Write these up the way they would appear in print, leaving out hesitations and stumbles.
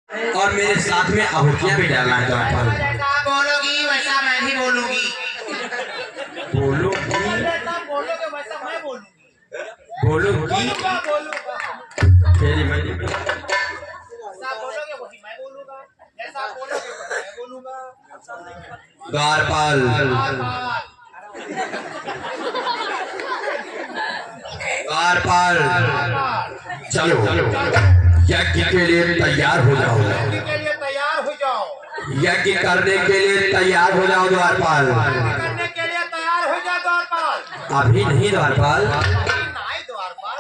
और मेरे साथ में आहुतियां भी डालना है द्वारपाल। जैसा बोलोगी वैसा मैं भी बोलूंगी। बोलोगी बोलोगे वैसा मैं बोलूंगी। बोलोगी तेरी मर्जी। जैसा बोलोगे वही मैं बोलूंगा। जैसा बोलोगे वही मैं बोलूंगा। द्वारपाल द्वारपाल चलो यज्ञ के लिए तैयार हो जाओ। के लिए तैयार हो जाओ। यज्ञ करने के लिए तैयार हो जाओ द्वारपाल। करने के लिए तैयार हो जाओ द्वारपाल। अभी नहीं द्वारपाल। नहीं द्वारपाल।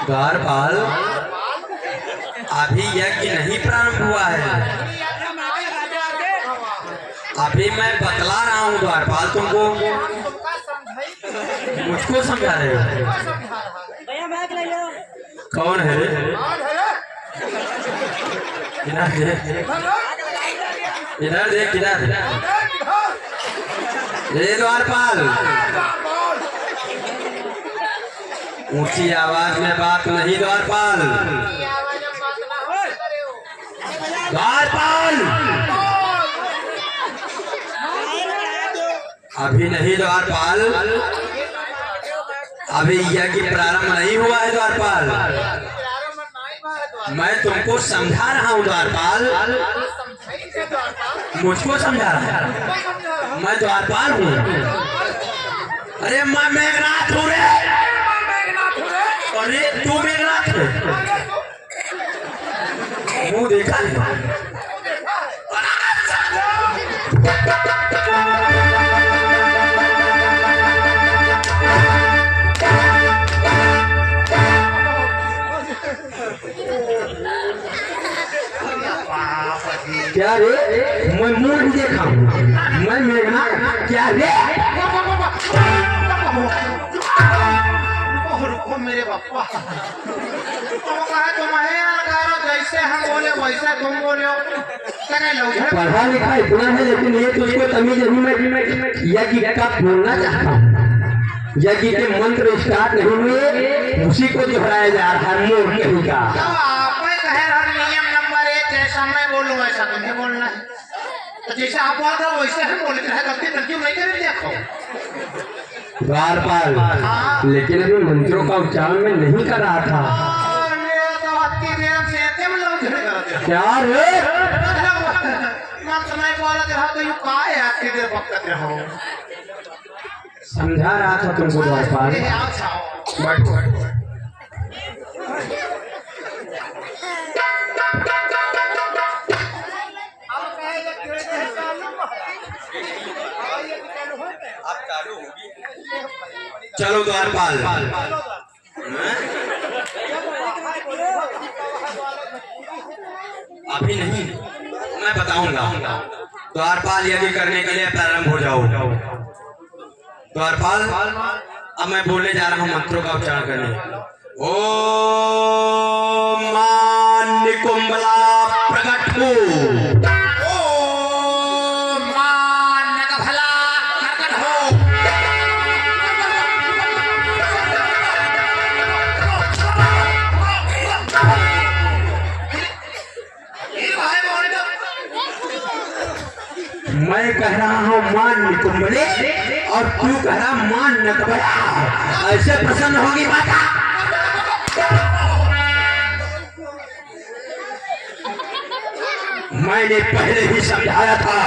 द्वारपाल अभी यज्ञ नहीं प्रारंभ हुआ है। अभी मैं बतला रहा हूँ द्वारपाल तुमको। मुझको समझा रहे हो? कौन है? इधर देख इधर देख इधर। ये द्वारपाल ऊंची आवाज में बात नहीं द्वारपाल। द्वारपाल अभी नहीं द्वारपाल। अभी यज्ञ प्रारंभ नहीं हुआ है द्वारपाल। मैं तुमको समझा रहा हूँ द्वारपाल। मुझको समझा रहा है? मैं द्वारपाल हूँ। अरे मैं मेघनाथ हूँ रे। अरे तू मेघनाथ है? मुँह देखा है? क्या रे? मैं मुंह नहीं देखा हूँ। मैं मेघनाथ क्या रे? रुको मेरे बापा। जैसे हम बोले वैसे तुम बोले हो। पढ़ा लिखा इतना है लेकिन ये तो उसको तमीज नहीं। यज्ञ का बोलना चाहता हूँ। यज्ञ के मंत्र स्टार्ट नहीं हुए उसी को दोहराया जा रहा है मोर कहीं का। नियम नंबर 1 जैसा मैं बोलूँ वैसा तुम्हें बोलना है। तो जैसे आप बोलते हो वैसे हम बोलते हैं। गलती नहीं करें देखो द्वारपाल। लेकिन अभी मंत्रों का उच्चारण में नहीं कर रहा था। क्या रे? समझा रहा था तुमको द्वारपाल। चलो द्वारपाल अभी नहीं मैं बताऊंगा। द्वारपाल यज्ञ करने के लिए प्रारंभ हो जाओ। द्वारपाल अब मैं बोलने जा रहा हूँ मंत्रों का उच्चारण करने। ओम मान निकुंभला प्रकट हो। मैं कह रहा हूँ मान निकुंभले और तू कह रहा मान नकबला। ऐसे प्रसन्न होगी माता? मैंने पहले ही समझाया था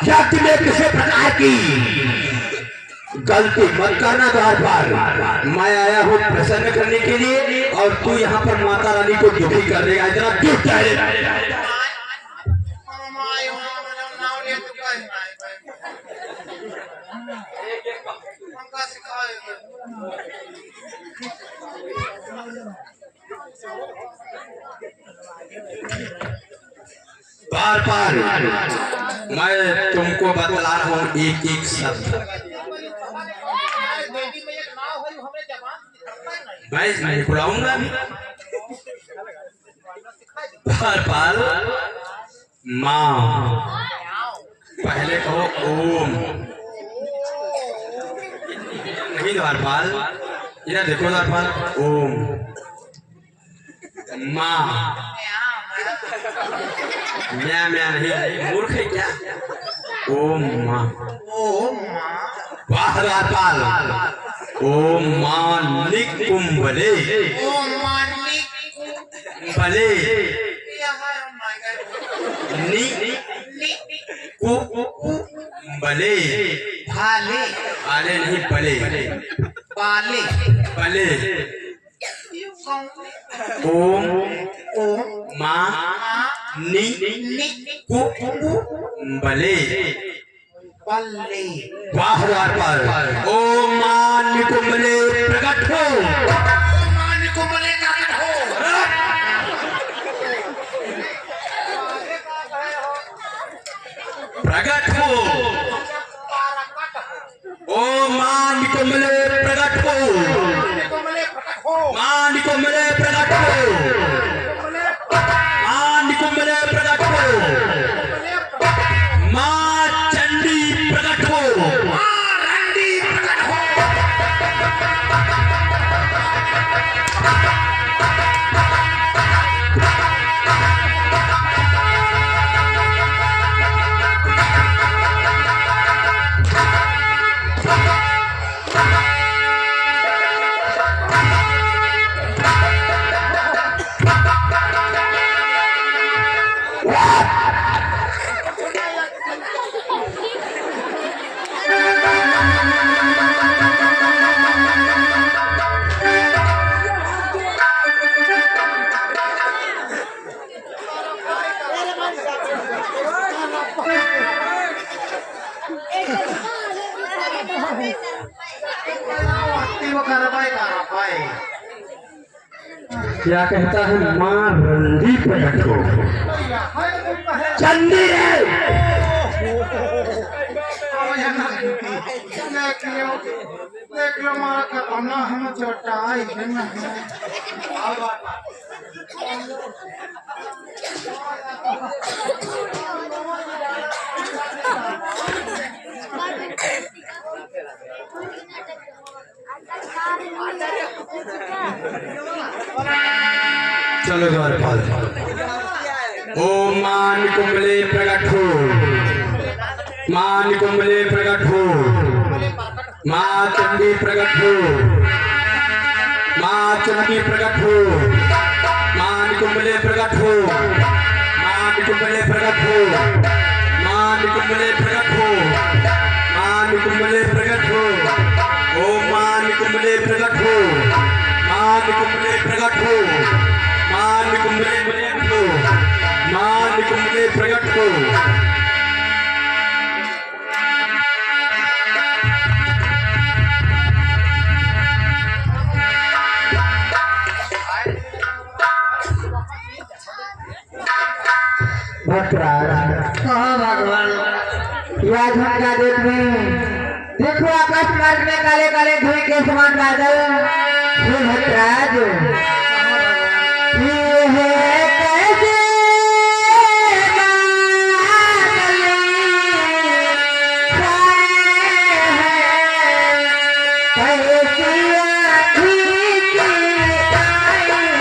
यज्ञ में किसी प्रकार की गलती मत करना द्वारपाल। मैं आया हूँ प्रसन्न करने के लिए और तू यहाँ पर माता रानी को दुखी कर देगा। इतना दुख है। द्वारपाल मैं तुमको बतला रहा हूँ एक एक शब्द। मैं बुलाऊंगा द्वारपाल। माँ पहले कहो ओम। नहीं द्वारपाल इधर देखो द्वारपाल। ओम माँ मैं नहीं मूर्ख है क्या? ओम मां ओम मां बाहरापाल ओम मां निकुंभले ओम मानिक भले यहाँ मांगे नि निक कु भले भाले आले नहीं भले पाले भले ओम ओम मां नि कु भले पल्ले बाहरापाल ओम मां निकुंभले प्रकट हो ओम मानिक बले का हो प्रकट हो ओम मां निकुंभले प्रकट हो मां निकुंभले प्रकट हो मां निकुंभले प्रकट हो मां चंडी प्रकट हो रंडी प्रकट हो क्या कहता है मां रंडी प्रकट हो चंडी है देख लो मारा करना हम छोटा चलो द्वारपाल ओम मां निकुंभले प्रकट हो मां निकुंभले प्रकट हो मां चंडी प्रकट हो मां चंडी प्रकट हो मां निकुंभले प्रकट हो मां निकुंभले प्रकट हो मां निकुंभले प्रकट हो मां निकुंभले प्रकट हो ओम मां निकुंभले प्रकट हो मां निकुंभले प्रकट हो मां निकुंभले प्रकट हो मां निकुंभले प्रकट हो कहाँ भगवान यह झटका देखने देखो आकाश मार्ग में काले काले धुएं के समान बादल हे भट्टराज ये है कैसे बादल छाए हैं कैसी आँखी की आई है।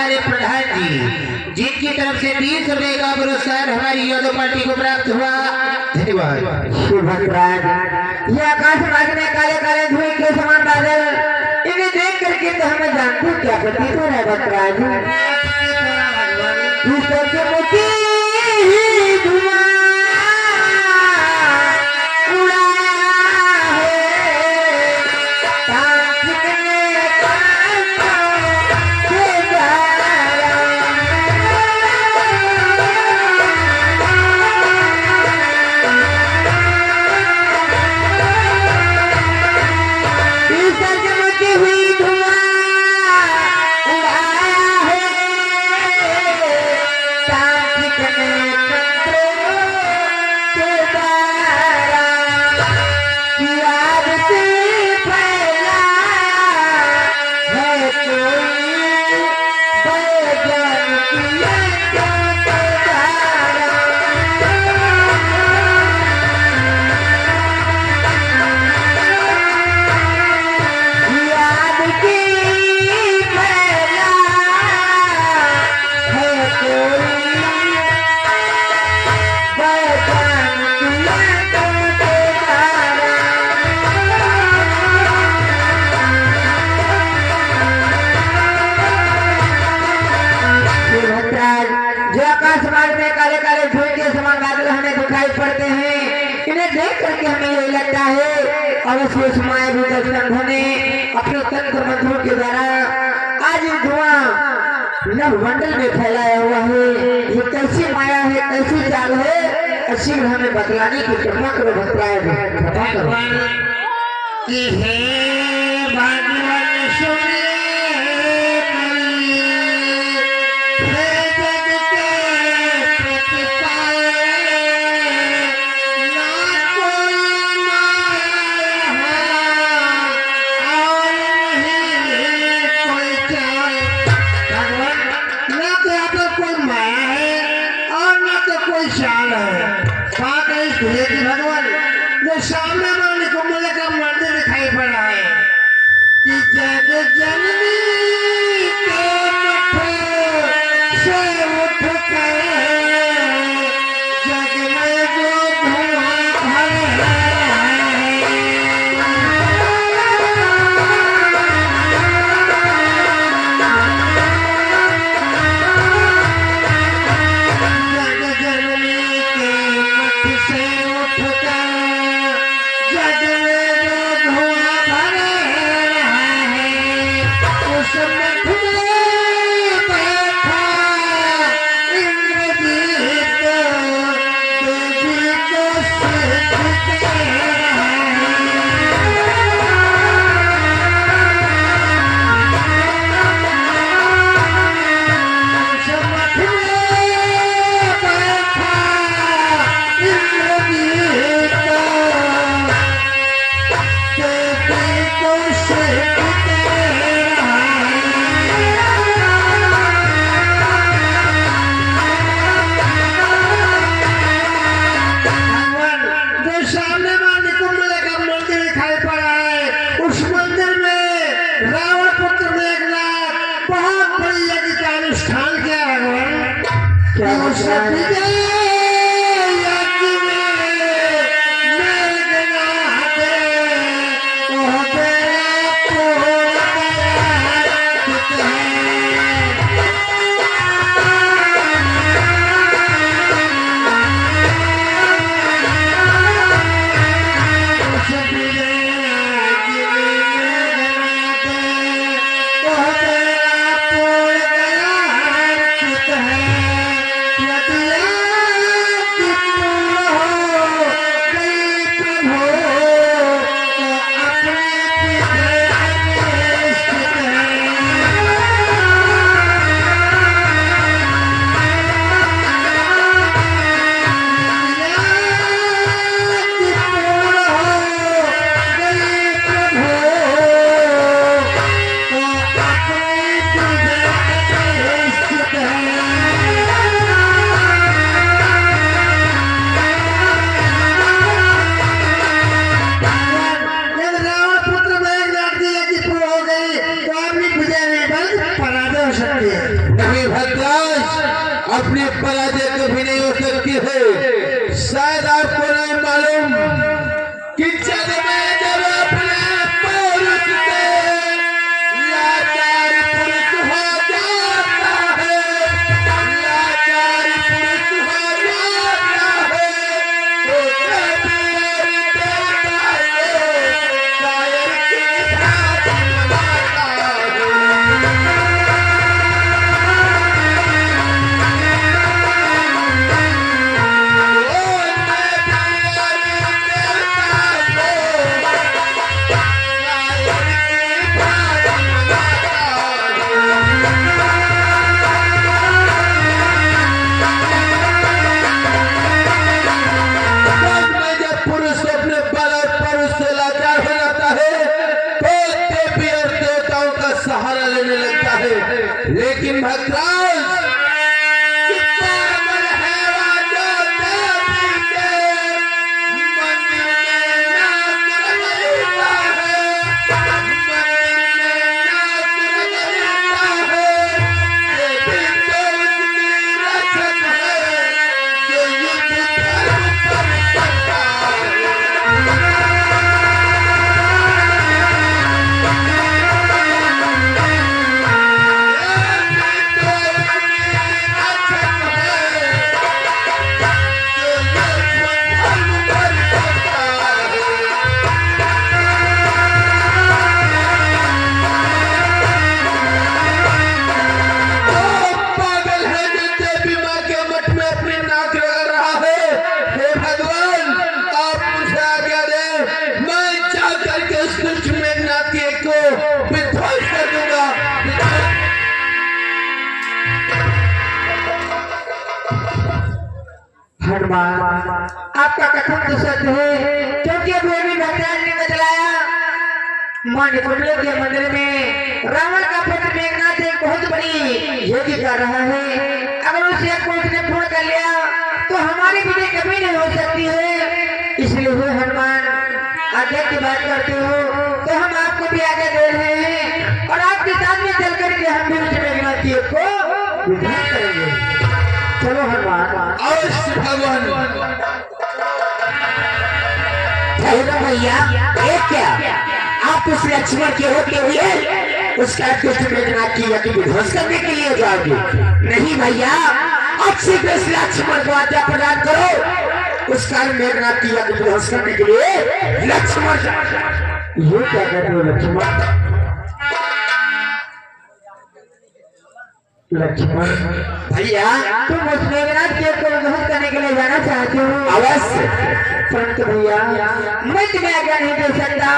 हमारे प्रधान जी जिनकी तरफ से 20 रुपए का पुरस्कार हमारी यादव पार्टी को प्राप्त हुआ। धन्यवाद। शिवभद्राज ये आकाश मार्ग में काले काले धुएं के समान बादल, इन्हें देख करके तो हमें जानते क्या प्रतीत हो रहा है भद्राज। इस सचमुची धुआं अवश्य समय भी दर्शन होने अपने तंत्र मंत्रों के द्वारा आज धुआं नव मंडल में फैलाया हुआ है। ये कैसी माया है, कैसी चाल है, शीघ्र हमें बतलाने की कृपा करो। भद्राज भगवान जो सामने वाले को मुझे का मंदिर दिखाई पड़ा है कि जग जननी के मुख से उठ कर जग में जो धुआं भर Yeah. अपने भद्राज अपनी पराजय कभी नहीं हो सकती है। शायद आपको नहीं मालूम कि जग में जब अपने पुरुष से लाचार पुरुष हो जाता है, लाचार पुरुष हो जाता है, तो कबीर देता है शायर की भांति मनाता सहारा लेने लगता है। लेकिन भद्राज पागल है राजा देवी के मंदिर में नाच लगता है, मंदिर में नाच लगता है। देवी तो उसकी रक्षक है जो युद्ध धर्म पर करता है। हनुमान, आपका कथन तो सत्य है, क्योंकि अभी भगवान ने बतलाया मणिकुंड के मंदिर में रावण का पुत्र मेघनाथ एक बहुत बड़ी यज्ञ कर रहा है। अगर उसे कोई ने पूर्ण कर लिया तो हमारी विजय कभी नहीं हो सकती है। इसलिए वो हनुमान आज्ञा की बात करते हो तो हम आपको भी आज्ञा दे रहे हैं और आपके साथ में चल करके हम भी उस मेघनाथ जी को विधान करेंगे। चलो हनुमान। अवश्य भगवान। भैया ये क्या, आप उस लक्ष्मण के होते हुए उसका दुष्ट मेघनाथ की यज्ञ विध्वंस करने के लिए जाओगे? नहीं भैया, अच्छे उस लक्ष्मण को आज्ञा प्रदान करो, उसका मेघनाथ की यज्ञ विध्वंस करने के लिए लक्ष्मण। ये क्या कहते हो लक्ष्मण? लक्ष्मण भैया, तुम उस मेघनाथ के को विध्वंस करने के लिए जाना चाहते हो? अवश्य, परंतु भैया मैं तुम्हें आज्ञा नहीं दे सकता,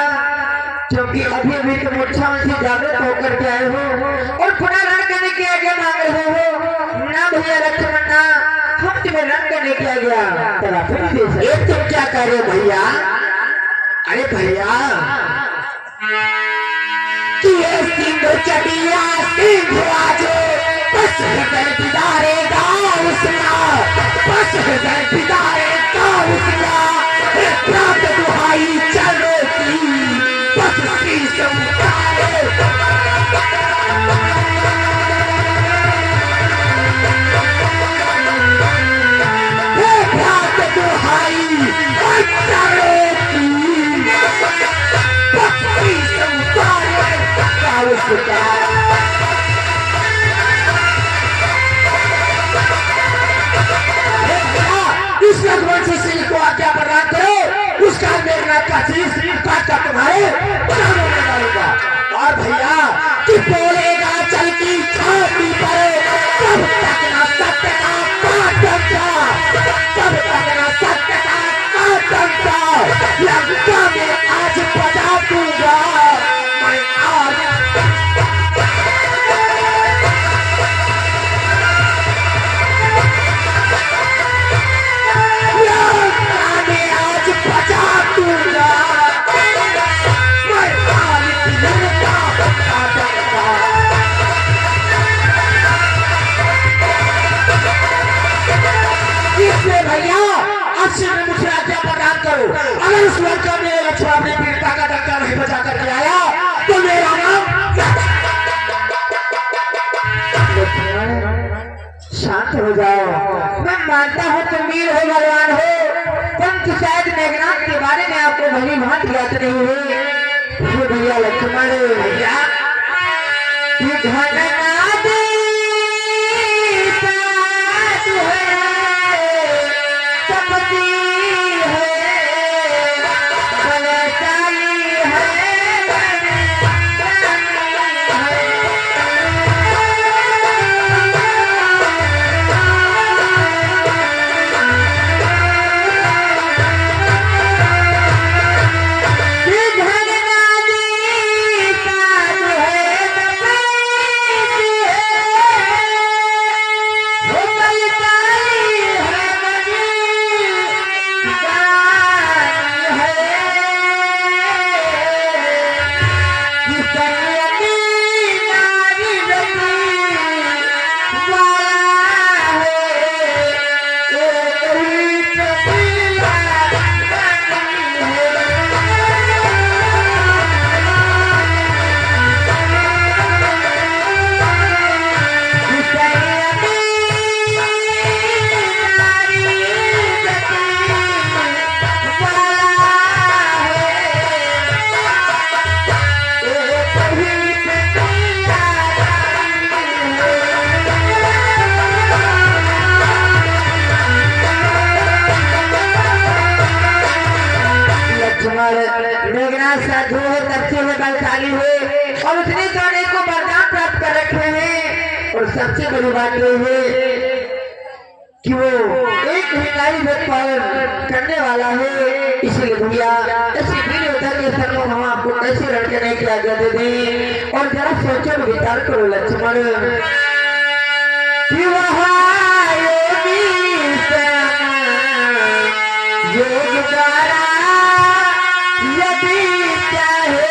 क्योंकि अभी भी तुम उत्साह से जागृत होकर के आए हो और पुनः रण करने की आज्ञा मांग रहे हो। ना भैया लक्ष्मण ना, हम तुम्हें रण करने की आज्ञा नहीं दे सकते। ये तुम क्या कर रहे हो भैया? अरे भैया, सिंधु चढ़िया सिंधु आजो, बस हृदय बिदारेगा उसका, बस हृदय बिदारेगा उसका, प्राप्त दुहाई चलो की, बस शीश उतारे। प्राप्त दुहाई चलो की, बस शीश उतारे। इस रघुवंश सिंह को आज्ञा प्रदान करो, उसका मेघनाथ का शीश काट कर तुम्हारे सामने डालूंगा। और भैया कि बोलेगा चल की छाती पर, तब तक ना सत्य का काटता, तब तक ना सत्य का काटता, लंका में आज बजा दूंगा मैं आज। मुझे आज्ञा प्रदान करो, अगर उस लड़का में लक्ष्मण अपनी पीड़िता का डंका नहीं बजा करके आया तो मेरा नाम शांत हो जाओ। मैं मानता हूँ तुम वीर हो, भगवान हो, परंतु शायद मेघनाथ के बारे में आपको भली भांति याद नहीं है। ये भैया लक्ष्मण भैया घननाद साथ है, तपती है, बलशाली है, मेघनाथ साधु है, तथ्य है, बलशाली है और उसने तो अनेक को वरदान प्राप्त कर रखे हैं। और सबसे बड़ी बात यह है कि वो एक हिंगाई पर करने वाला है। इसलिए भैया ऐसी वीर योद्धा के सन्मुख हम आपको कैसे रण करने की आज्ञा दे दें। और जरा सोचो विचार करो लक्ष्मण कि वहाँ योग द्वारा यदि चाहे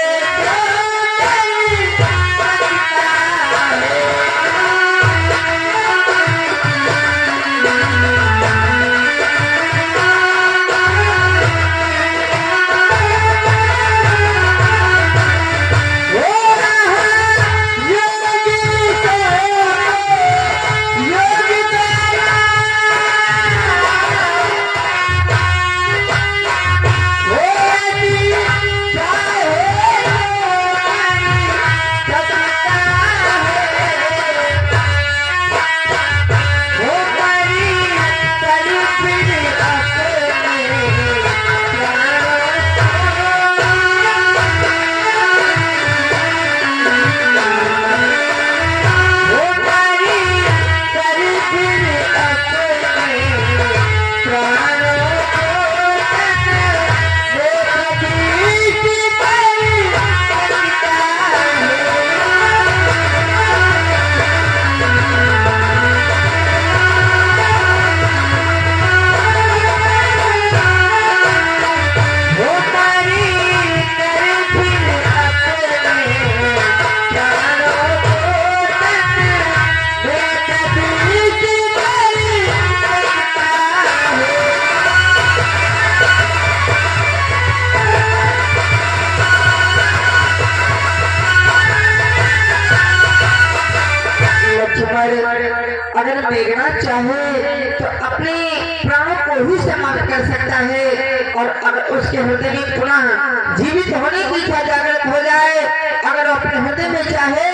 तो अगर मेघनाथ चाहे तो अपने प्राणों को ही समाप्त कर सकता है। और अगर उसके हृदय में पुनः जीवित होने की इच्छा जागृत हो जाए, अगर वो अपने हृदय में चाहे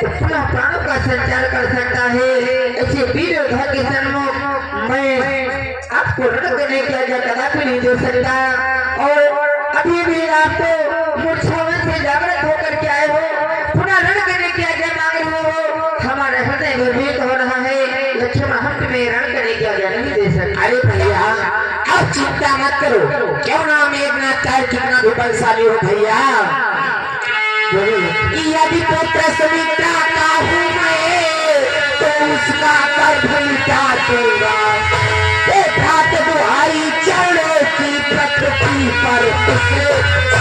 तो पुनः प्राणों का संचार कर सकता है। ऐसे वीर योद्धा के सन्मुख मैं आपको रण करने की आज्ञा कदापि नहीं दे सकता। और अभी भी आप तो मूर्छावन से जागृत होकर के आए हो, पुनः रण करने की आज्ञा मांग रहे हो, हमारे हृदय भयभीत हो रहा है। लक्ष्मण हम तुम्हें रण करने की आज्ञा नहीं दे सकते। अरे भैया अब चिंता मत करो, क्यों ना मेघनाथ चाहे कितना भी बलशाली हो भैया। यदि पुत्र सुमित्रा का हूँ मैं तो उसका गर्भ मिटा दूंगा। घाट दुहाई चरणों की प्रकृति पर उसे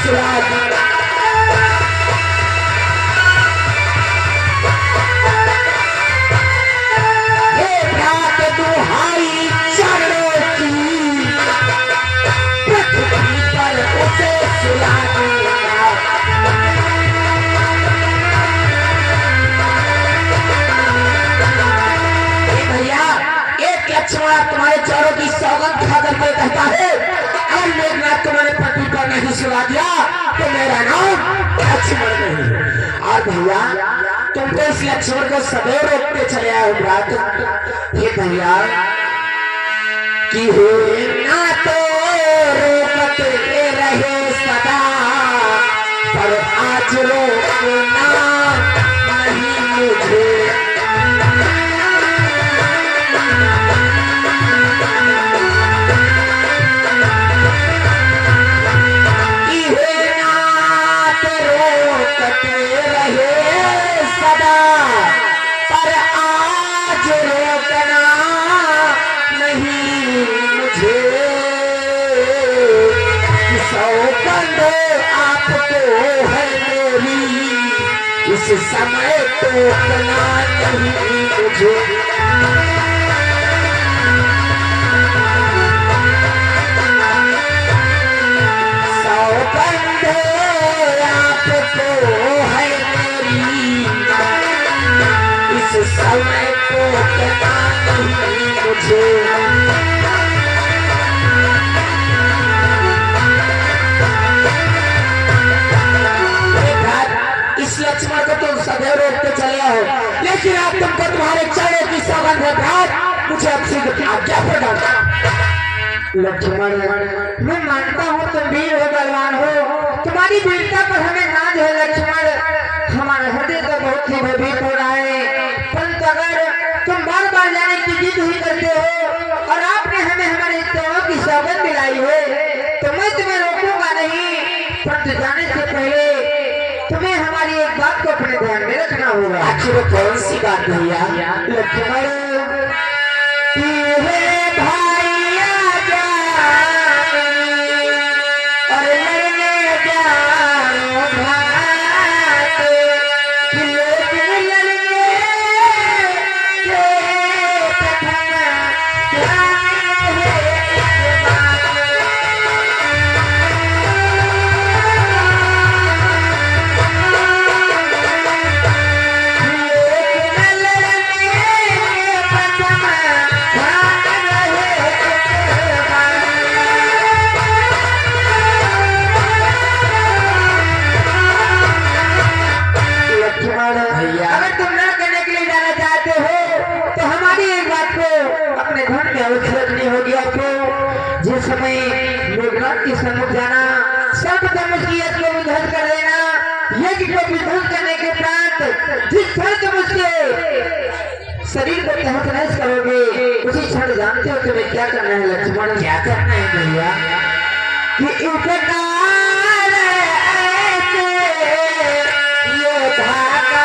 सुला दूंगा। दुहाई चरणों की पृथ्वी पर उसे सुला दूंगा। भैया लक्ष्मण तुम्हारे चारों की सौगंध खा करके कहता है अगर मेघनाथ तुम्हारे पति पर नहीं सुला दिया तो मेरा नाम लक्ष्मण नहीं है। और भैया तुम तो इस लक्ष्मण को सदैव रोकते चले आए हो भ्रात। हे भैया कि हे ना तो रोकते रहे सदा पर आज रोकना नहीं मुझे। इस समय तो कला नहीं मुझे। सौगंध आपको है मेरी इस समय तो कला नहीं मुझे। लक्ष्मण को तुम सदैव रोकते चले हो लेकिन अब तुमको तुम्हारे चरणों की सौगंध है भ्रात मुझे अब सिद्ध आज्ञा प्रदान। लक्ष्मण मैं मानता हूँ तुम वीर हो बलवान हो तुम्हारी वीरता पर हमें नाज है लक्ष्मण। हमारा हृदय तो बहुत ही भयभीत हो रहा है परंतु अगर तुम बार बार जाने की जिद ही करते हो और आपने हमें हमारे चरणों की सौगंध दिलाई है तो मैं तुम्हें रोकूंगा नहीं परंतु जाने से पहले तुम्हें हमारी एक बात को अपने ध्यान में रखना होगा। आखिर कौन सी बात भैया? लक्ष्मण भाइया और लड़ने जाओ भात जिस समय मेघनाथ के सम्मुख जाना सर्वप्रथम उसकी यज्ञ को विध्वंस कर देना यज्ञ को विध्वंस करने के उपरांत जिस क्षण तुम उसके शरीर को तहस नहस करोगे उसी क्षण जानते हो तुम्हें क्या करना है लक्ष्मण? क्या करना है भैया कि उपकार ऐसे योद्धा का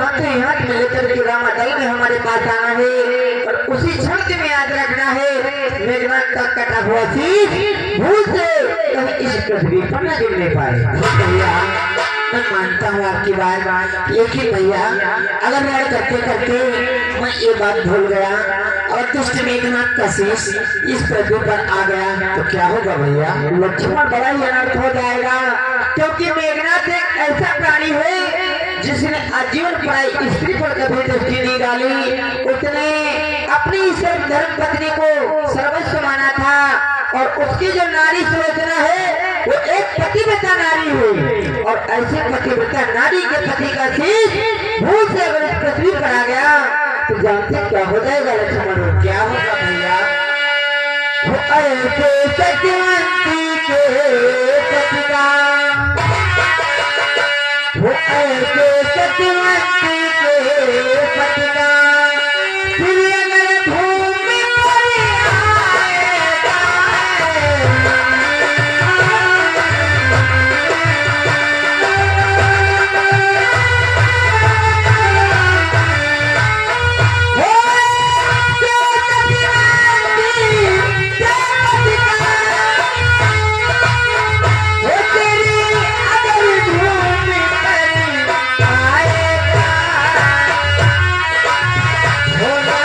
तन हाथ में लेकर के रामादल में हमारे पास आना है और उसी क्षण में याद रखना है मेघनाथ का कटा हुआ शीश भूल से कहीं इस पृथ्वी पर न गिरने पाए। भैया मैं मानता हूँ आपकी बात लेकिन भैया अगर लड़ करते करते मैं ये बात भूल गया और दुष्ट मेघनाथ का शीश इस पृथ्वी पर आ गया तो क्या होगा भैया? लक्ष्मण बड़ा ही अनर्थ हो जाएगा क्योंकि मेघनाथ एक ऐसा प्राणी है जिसने आजीवन पराई स्त्री पर कभी दृष्टि नहीं डाली। उसने अपनी सर्व धर्म पत्नी को सर्वस्व माना था और उसकी जो नारी सुलोचना है वो एक पतिव्रता नारी हुई, और ऐसे पतिव्रता नारी के पति का शीश भूल से अगर इस पृथ्वी पर आ गया तो जानते क्या हो जाएगा लक्ष्मण? क्या होगा भैया? वो ऐसे सत्यवंती के पति का, वो ऐसे सत्यवंती के पति का फिर अगर भूमि पर आएगा, वो तेरी अगर भूमि पर आएगा, भोला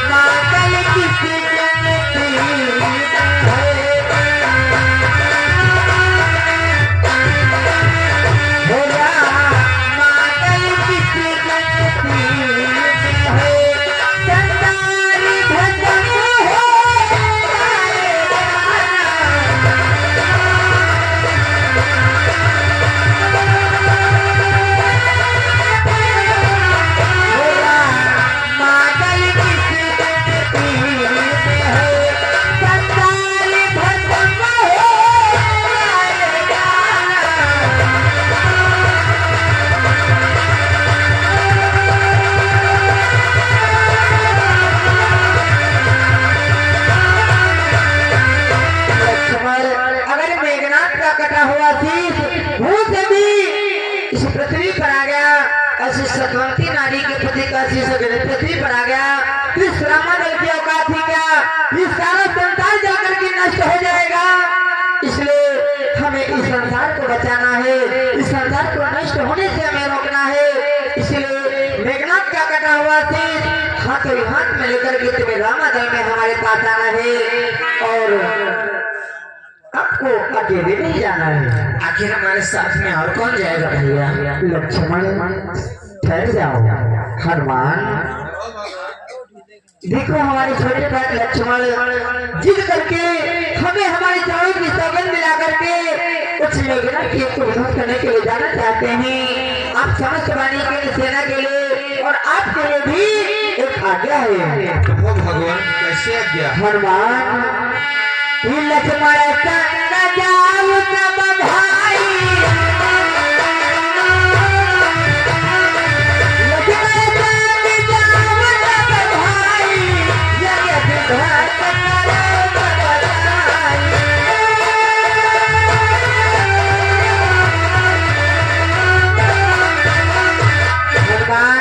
मातल किसी जनती भोला मातल किसी जनती है, संसारी भजन हो भोला मातल किसी जनती है, संसारी भजन हो लक्ष्मण, अगर मेघनाथ का कटा हुआ शीश भूल से भी इस पृथ्वी पर आ गया, ऐसी सतवंती नारी के पति का शीश अगर पृथ्वी पर आ गया तो इस रामादल की औकात थी क्या? ये सारा संसार जाकर के नष्ट हो जाएगा। इसलिए हमें इस संसार को बचाना है, इस संसार को नष्ट होने से हमें रोकना है। इसलिए मेघनाथ का कटा हुआ शीश हाथों हाथ में लेकर के तुम्हें रामादल में हमारे पास आना है, और आपको अकेले नहीं जाना है। आखिर हमारे साथ में और कौन जाएगा भैया? लक्ष्मण ठहर जाओ। हनुमान देखो, हमारे छोटे भाई लक्ष्मण जिद करके हमें हमारे चारों की सौगंध मिला करके उस मेघनाथ की को विध्वंस करने के लिए जाना चाहते हैं। आप समस्त वाणी के लिए, सेना के लिए और आपके लिए भी एक आज्ञा है। वो भगवान कैसे आज्ञा? हनुमान लक्ष्मण संग जाऊ सब भाई, लक्ष्मण संग जाऊ सब भाई, जगत धर्म करो बड़ाई। हनुमान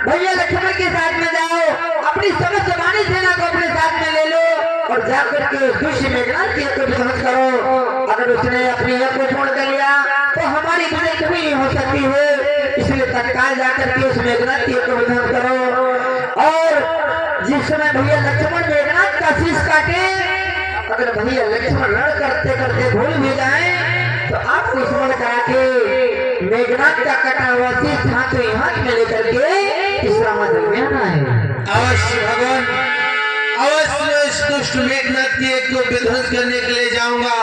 भैया लक्ष्मण के साथ में जाओ, अपनी समस्त वाणी सेना को अपने साथ में ले लो और जाकर के दुष्य मेघनाथ की को विध्वंस करो। अगर उसने अपनी हक को पूर्ण कर लिया तो हमारी विजय कभी नहीं हो सकती है। इसलिए तत्काल जाकर के उस मेघनाथ की को विध्वंस करो। और जिस समय भैया लक्ष्मण मेघनाथ का शीश काटे, अगर भैया लक्ष्मण लड़ करते करते भूल भी जाए तो आपको स्मरण करा के मेघनाथ का कटा हुआ शीश हाथों हाथ में लेकर के इस रामादल में आना है। अवश्य भगवान, अवश्य इस दुष्ट मेघनाथ की को विध्वंस करने के लिए जाऊंगा।